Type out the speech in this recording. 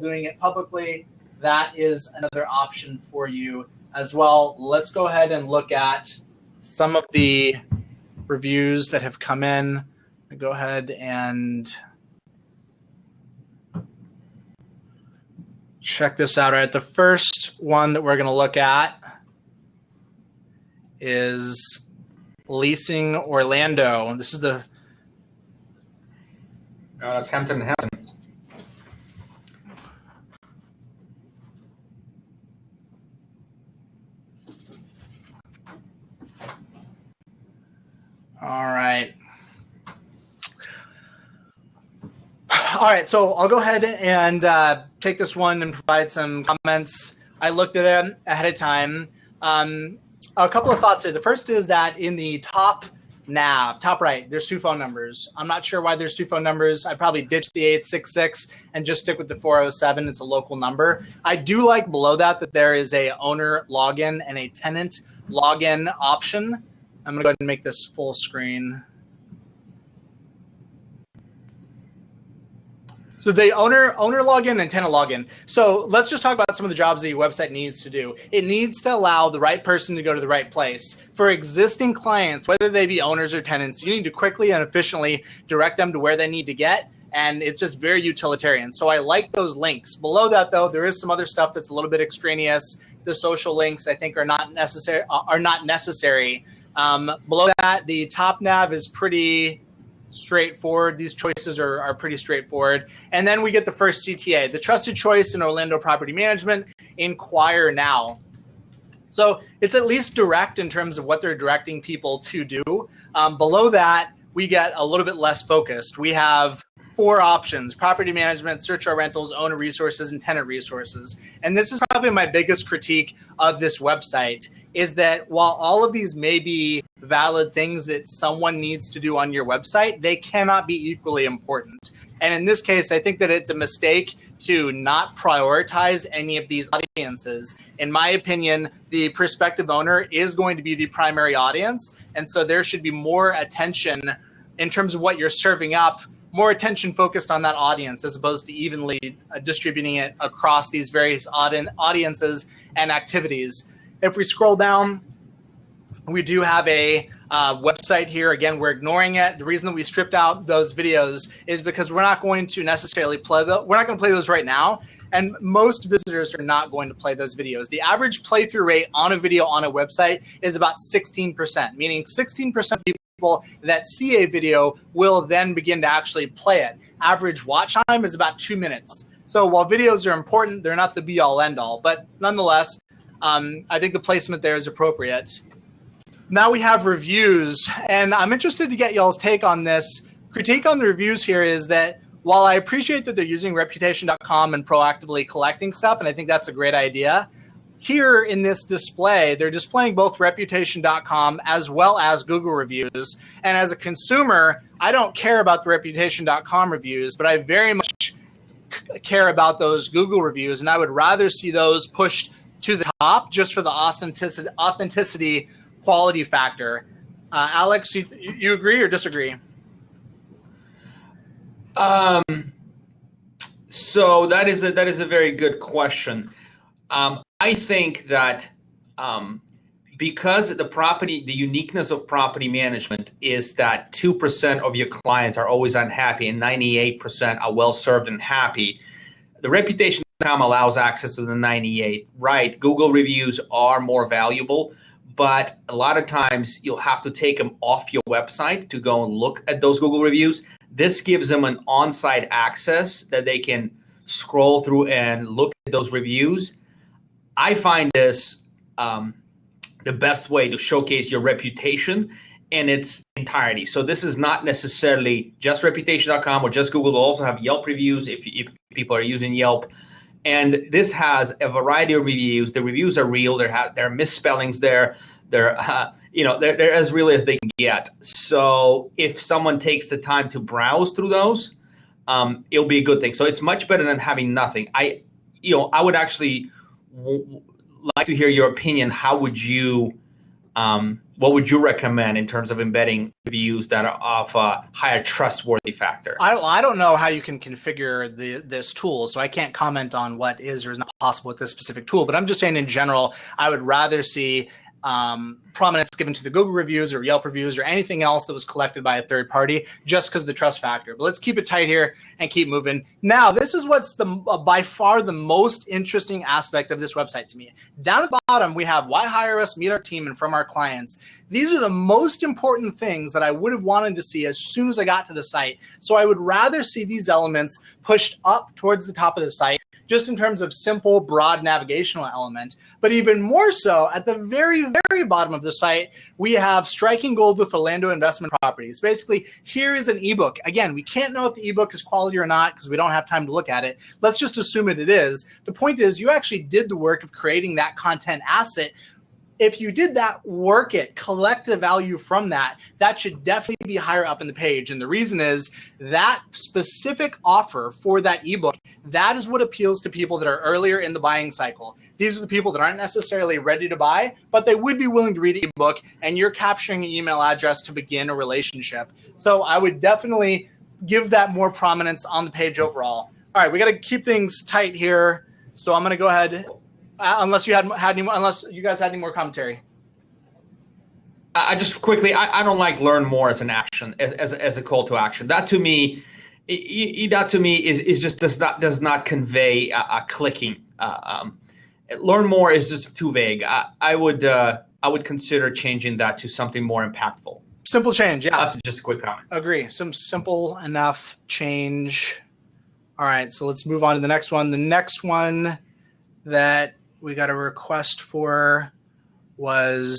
doing it publicly, that is another option for you as well. Let's go ahead and look at some of the reviews that have come in. Go ahead and check this out. Right, the first one that we're going to look at is Leasing Orlando. This is the that's Hampton. All right. All right, so I'll go ahead and take this one and provide some comments. I looked at it ahead of time. A couple of thoughts here. The first is that in the top nav, top right, there's 2 phone numbers. I'm not sure why there's 2 phone numbers. I probably ditch the 866 and just stick with the 407. It's a local number. I do like below that there is a owner login and a tenant login option. I'm going to go ahead and make this full screen. So the owner login and tenant login. So let's just talk about some of the jobs that your website needs to do. It needs to allow the right person to go to the right place. For existing clients, whether they be owners or tenants, you need to quickly and efficiently direct them to where they need to get. And it's just very utilitarian. So I like those links. Below that, though, there is some other stuff that's a little bit extraneous. The social links, I think, are not necessary. Below that, the top nav is pretty straightforward. These choices are pretty straightforward. And then we get the first CTA, the trusted choice in Orlando property management, inquire now. So it's at least direct in terms of what they're directing people to do. Below that, we get a little bit less focused. We have 4 options: property management, search our rentals, owner resources, and tenant resources. And this is probably my biggest critique of this website, is that while all of these may be valid things that someone needs to do on your website, they cannot be equally important. And in this case, I think that it's a mistake to not prioritize any of these audiences. In my opinion, the prospective owner is going to be the primary audience. And so there should be more attention in terms of what you're serving up, more attention focused on that audience as opposed to evenly distributing it across these various audiences and activities. If we scroll down, we do have a website here. Again, we're ignoring it. The reason that we stripped out those videos is because we're not going to necessarily play those. We're not going to play those right now. And most visitors are not going to play those videos. The average playthrough rate on a video on a website is about 16%, meaning 16% of people that see a video will then begin to actually play it. Average watch time is about 2 minutes. So while videos are important, they're not the be all end all. But nonetheless, I think the placement there is appropriate. Now we have reviews, and I'm interested to get y'all's take on this. Critique on the reviews here is that while I appreciate that they're using reputation.com and proactively collecting stuff, and I think that's a great idea, here in this display, they're displaying both reputation.com as well as Google reviews. And as a consumer, I don't care about the reputation.com reviews, but I very much care about those Google reviews, and I would rather see those pushed to the top just for the authenticity quality factor. Alex, you agree or disagree? So that is a very good question. I think that because the uniqueness of property management is that 2% of your clients are always unhappy and 98% are well served and happy. The reputation.com allows access to the 98. Right, Google reviews are more valuable, but a lot of times you'll have to take them off your website to go and look at those Google reviews. This gives them an on-site access that they can scroll through and look at those reviews. I find this the best way to showcase your reputation in its entirety. So this is not necessarily just reputation.com or just Google. They'll also have Yelp reviews if people are using Yelp. And this has a variety of reviews. The reviews are real. There are misspellings there. They're as real as they can get. So if someone takes the time to browse through those, it'll be a good thing. So it's much better than having nothing. I would actually like to hear your opinion. How would you what would you recommend in terms of embedding reviews that are of a higher trustworthy factor? I don't know how you can configure this tool, so I can't comment on what is or is not possible with this specific tool. But I'm just saying in general, I would rather see prominence given to the Google reviews or Yelp reviews or anything else that was collected by a third party, just because of the trust factor. But let's keep it tight here and keep moving. Now, this is what's by far the most interesting aspect of this website to me. Down at the bottom, we have why hire us, meet our team, and from our clients. These are the most important things that I would have wanted to see as soon as I got to the site. So I would rather see these elements pushed up towards the top of the site, just in terms of simple, broad navigational element. But even more so, at the very, very bottom of the site, we have striking gold with Orlando investment properties. Basically, here is an ebook. Again, we can't know if the ebook is quality or not because we don't have time to look at it. Let's just assume it is. The point is, you actually did the work of creating that content asset. If you did that, work it, collect the value from that, that should definitely be higher up in the page. And the reason is that specific offer for that ebook, that is what appeals to people that are earlier in the buying cycle. These are the people that aren't necessarily ready to buy, but they would be willing to read an ebook, and you're capturing an email address to begin a relationship. So I would definitely give that more prominence on the page overall. All right, we got to keep things tight here. So I'm going to go ahead. Unless you unless you guys had any more commentary. I just quickly, I don't like learn more as an action, as a call to action. That to me, is just does not convey a clicking. Learn more is just too vague. I would consider changing that to something more impactful. Simple change, yeah. That's just a quick comment. Agree. Some simple enough change. All right, so let's move on to the next one. The next one that we got a request for was